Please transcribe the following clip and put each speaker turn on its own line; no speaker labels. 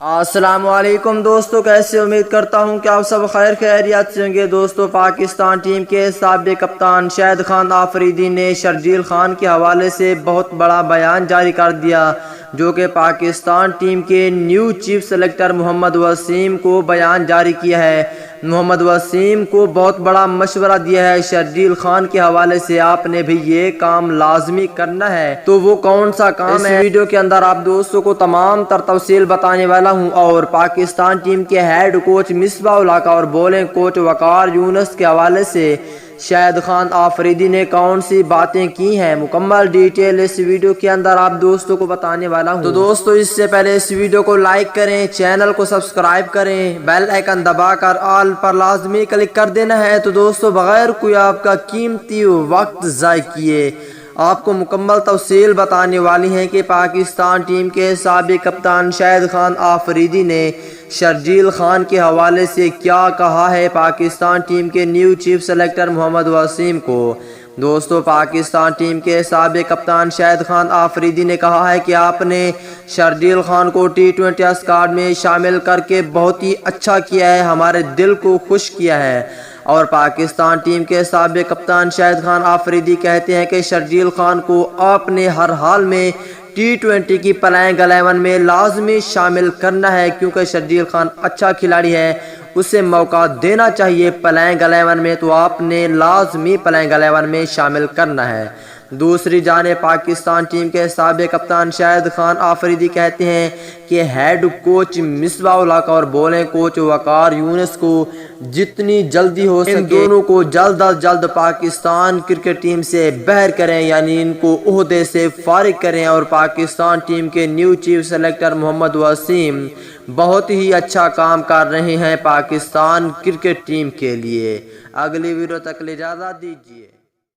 السلام علیکم دوستو، کیسے؟ امید کرتا ہوں کہ آپ سب خیر خیریت سے ہوں گے۔ دوستو، پاکستان ٹیم کے سابق کپتان شاہد آفریدی نے شرجیل خان کے حوالے سے بہت بڑا بیان جاری کر دیا، جو کہ پاکستان ٹیم کے نیو چیف سلیکٹر محمد وسیم کو بیان جاری کیا ہے۔ محمد وسیم کو بہت بڑا مشورہ دیا ہے شرجیل خان کے حوالے سے، آپ نے بھی یہ کام لازمی کرنا ہے۔ تو وہ کون سا کام ہے؟ اس ویڈیو کے اندر آپ دوستوں کو تمام تر تفصیل بتانے والا ہوں، اور پاکستان ٹیم کے ہیڈ کوچ مصباح اور بولنگ کوچ وقار یونس کے حوالے سے شاہد آفریدی نے کون سی باتیں کی ہیں، مکمل ڈیٹیل اس ویڈیو کے اندر آپ دوستوں کو بتانے والا ہوں۔ تو دوستو، اس سے پہلے اس ویڈیو کو لائک کریں، چینل کو سبسکرائب کریں، بیل آئیکن دبا کر آل پر لازمی کلک کر دینا ہے۔ تو دوستو، بغیر کوئی آپ کا قیمتی وقت ضائع کیے آپ کو مکمل تفصیل بتانے والی ہیں کہ پاکستان ٹیم کے سابق کپتان شاہد آفریدی نے شرجیل خان کے حوالے سے کیا کہا ہے پاکستان ٹیم کے نیو چیف سلیکٹر محمد وسیم کو۔ دوستو، پاکستان ٹیم کے سابق کپتان شاہد آفریدی نے کہا ہے کہ آپ نے شرجیل خان کو ٹی20 اسکواڈ میں شامل کر کے بہت ہی اچھا کیا ہے، ہمارے دل کو خوش کیا ہے۔ اور پاکستان ٹیم کے سابق کپتان شاہد آفریدی کہتے ہیں کہ شرجیل خان کو آپ نے ہر حال میں ٹی20 کی پلینگ 11 میں لازمی شامل کرنا ہے، کیونکہ شرجیل خان اچھا کھلاڑی ہے، اسے موقع دینا چاہیے پلینگ 11 میں، تو آپ نے لازمی پلینگ 11 میں شامل کرنا ہے۔ دوسری جانب پاکستان ٹیم کے سابق کپتان شاہد آفریدی کہتے ہیں کہ ہیڈ کوچ مصباح اور بولنگ کوچ وقار یونس کو جتنی جلدی ہو سکے ان دونوں کو جلد از جلد پاکستان کرکٹ ٹیم سے باہر کریں، یعنی ان کو عہدے سے فارغ کریں۔ اور پاکستان ٹیم کے نیو چیف سلیکٹر محمد وسیم بہت ہی اچھا کام کر رہے ہیں پاکستان کرکٹ ٹیم کے لیے۔ اگلی ویڈیو تک اجازت دیجیے۔